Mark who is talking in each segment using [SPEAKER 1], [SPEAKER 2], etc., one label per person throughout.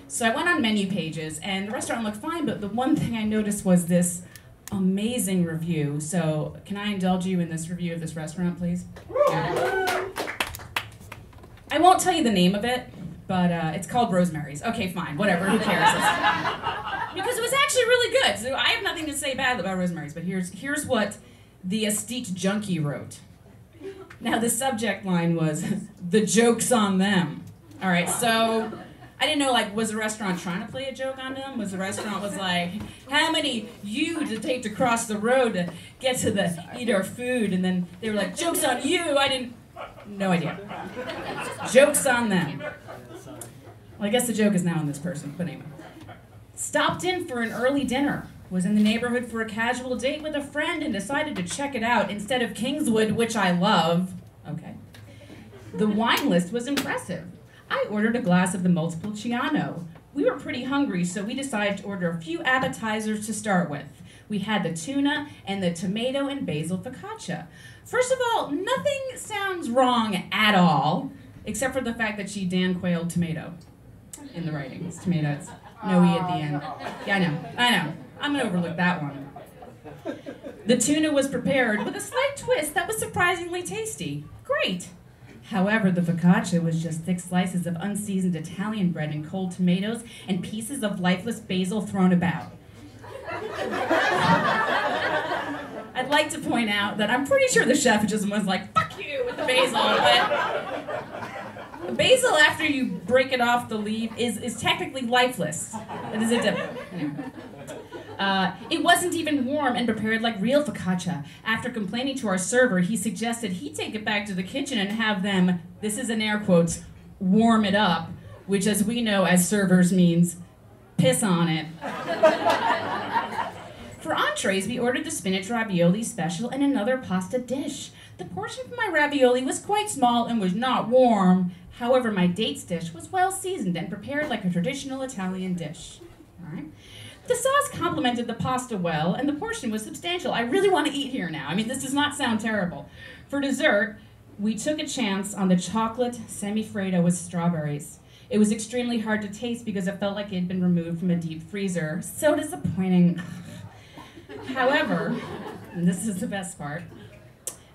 [SPEAKER 1] So I went on menupages, and the restaurant looked fine, but the one thing I noticed was this amazing review. So can I indulge you in this review of this restaurant, please? Yeah. I won't tell you the name of it, but it's called Rosemary's. Okay, fine, whatever, who cares? Because it was actually really good. So I have nothing to say bad about Rosemary's, but here's what the Estate Junkie wrote. Now the subject line was, "The joke's on them." All right, so I didn't know, like, was the restaurant trying to play a joke on them? Was the restaurant like, how many you to take to cross the road to get to eat our food? And then they were like, joke's on you. No idea. Joke's on them. Well, I guess the joke is now on this person, but anyway. Stopped in for an early dinner. Was in the neighborhood for a casual date with a friend and decided to check it out instead of Kingswood, which I love. Okay. The wine list was impressive. I ordered a glass of the Montepulciano. We were pretty hungry, so we decided to order a few appetizers to start with. We had the tuna and the tomato and basil focaccia. First of all, nothing sounds wrong at all, except for the fact that she Dan Quayle tomato in the writing. It's tomatoes. No E at the end. Yeah, I know. I'm gonna overlook that one. The tuna was prepared with a slight twist that was surprisingly tasty. Great. However, the focaccia was just thick slices of unseasoned Italian bread and cold tomatoes and pieces of lifeless basil thrown about. I'd like to point out that I'm pretty sure the chef just was like, fuck you with the basil, but the basil, after you break it off the leaf, is technically lifeless. It is a different. Anyway. It wasn't even warm and prepared like real focaccia. After complaining to our server, he suggested he take it back to the kitchen and have them, this is in air quotes, warm it up, which as we know as servers means piss on it. For entrees, we ordered the spinach ravioli special and another pasta dish. The portion for my ravioli was quite small and was not warm. However, my dates dish was well seasoned and prepared like a traditional Italian dish. All right. The sauce complemented the pasta well, and the portion was substantial. I really want to eat here now. I mean, this does not sound terrible. For dessert, we took a chance on the chocolate semifreddo with strawberries. It was extremely hard to taste because it felt like it had been removed from a deep freezer. So disappointing. However, and this is the best part,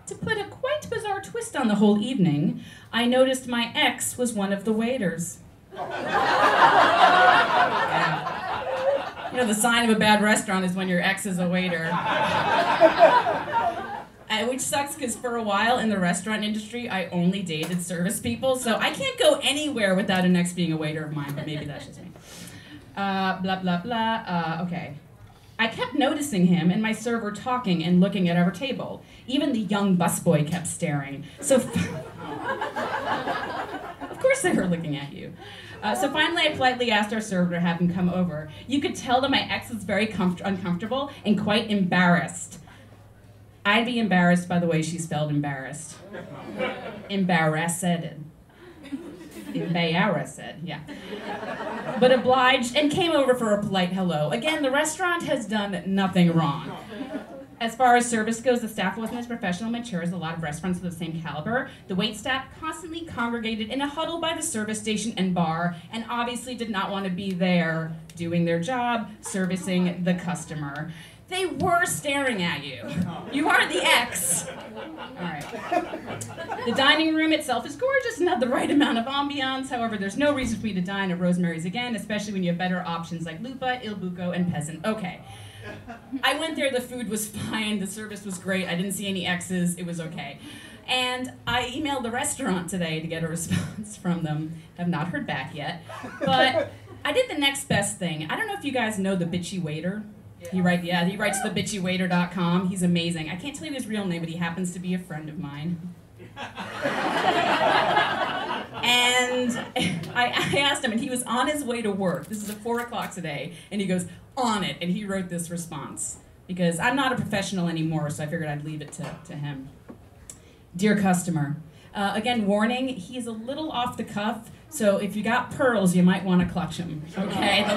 [SPEAKER 1] to put a quite bizarre twist on the whole evening, I noticed my ex was one of the waiters. Yeah. You know, the sign of a bad restaurant is when your ex is a waiter. Which sucks because for a while in the restaurant industry, I only dated service people, so I can't go anywhere without an ex being a waiter of mine, but maybe that's just me. Blah, blah, blah. Okay. I kept noticing him and my server talking and looking at our table. Even the young busboy kept staring. So, of course they were looking at you. So finally I politely asked our server to have him come over. You could tell that my ex was very uncomfortable and quite embarrassed. I'd be embarrassed by the way she spelled embarrassed. Embarrassed. Embarrassed, yeah. But obliged and came over for a polite hello. Again, the restaurant has done nothing wrong. As far as service goes, the staff wasn't as professional and mature as a lot of restaurants of the same caliber. The waitstaff constantly congregated in a huddle by the service station and bar, and obviously did not want to be there doing their job, servicing the customer. They were staring at you. You are the ex. All right. The dining room itself is gorgeous and had the right amount of ambiance. However, there's no reason for me to dine at Rosemary's again, especially when you have better options like Lupa, Il Buco, and Peasant. Okay. I went there, the food was fine, the service was great, I didn't see any X's, it was okay. And I emailed the restaurant today to get a response from them. Have not heard back yet. But I did the next best thing. I don't know if you guys know the Bitchy waiter. He writes the bitchywaiter.com. He's amazing. I can't tell you his real name, but he happens to be a friend of mine. And I asked him, and he was on his way to work. This is at 4 o'clock today, and he goes, on it, and he wrote this response. Because I'm not a professional anymore, so I figured I'd leave it to him. Dear customer, again, warning, he's a little off the cuff, so if you got pearls, you might want to clutch him, okay? The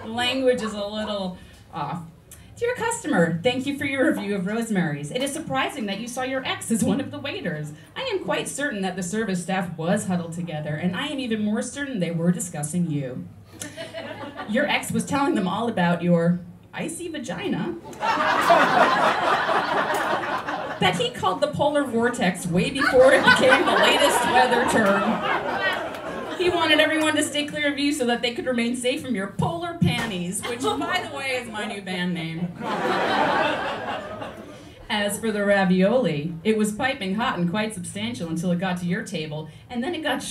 [SPEAKER 1] language is a little off. Dear customer, thank you for your review of Rosemary's. It is surprising that you saw your ex as one of the waiters. I am quite certain that the service staff was huddled together, and I am even more certain they were discussing you. Your ex was telling them all about your icy vagina that he called the polar vortex way before it became the latest weather term. He wanted everyone to stay clear of you so that they could remain safe from your polar panties, which, by the way, is my new band name. As for the ravioli, it was piping hot and quite substantial until it got to your table, and then it got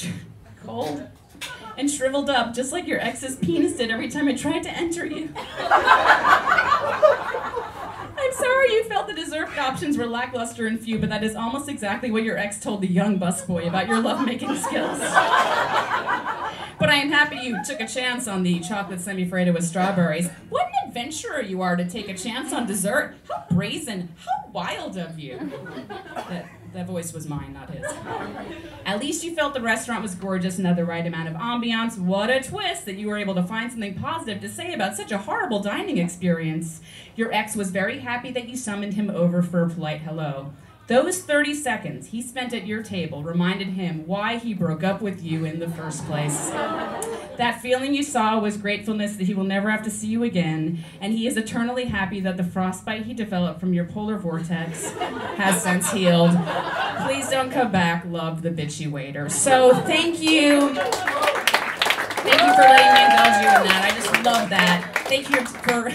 [SPEAKER 1] cold and shriveled up, just like your ex's penis did every time it tried to enter you. I'm sorry you felt the dessert options were lackluster and few, but that is almost exactly what your ex told the young busboy about your lovemaking skills. But I am happy you took a chance on the chocolate semi-freddo with strawberries. What an adventurer you are to take a chance on dessert. How brazen, how wild of you. That voice was mine, not his. At least you felt the restaurant was gorgeous and had the right amount of ambiance. What a twist that you were able to find something positive to say about such a horrible dining experience. Your ex was very happy that you summoned him over for a polite hello. Those 30 seconds he spent at your table reminded him why he broke up with you in the first place. That feeling you saw was gratefulness that he will never have to see you again, and he is eternally happy that the frostbite he developed from your polar vortex has since healed. Please don't come back, love, the bitchy waiter. So thank you. Thank you for letting me indulge you in that. I just love that. Thank you for...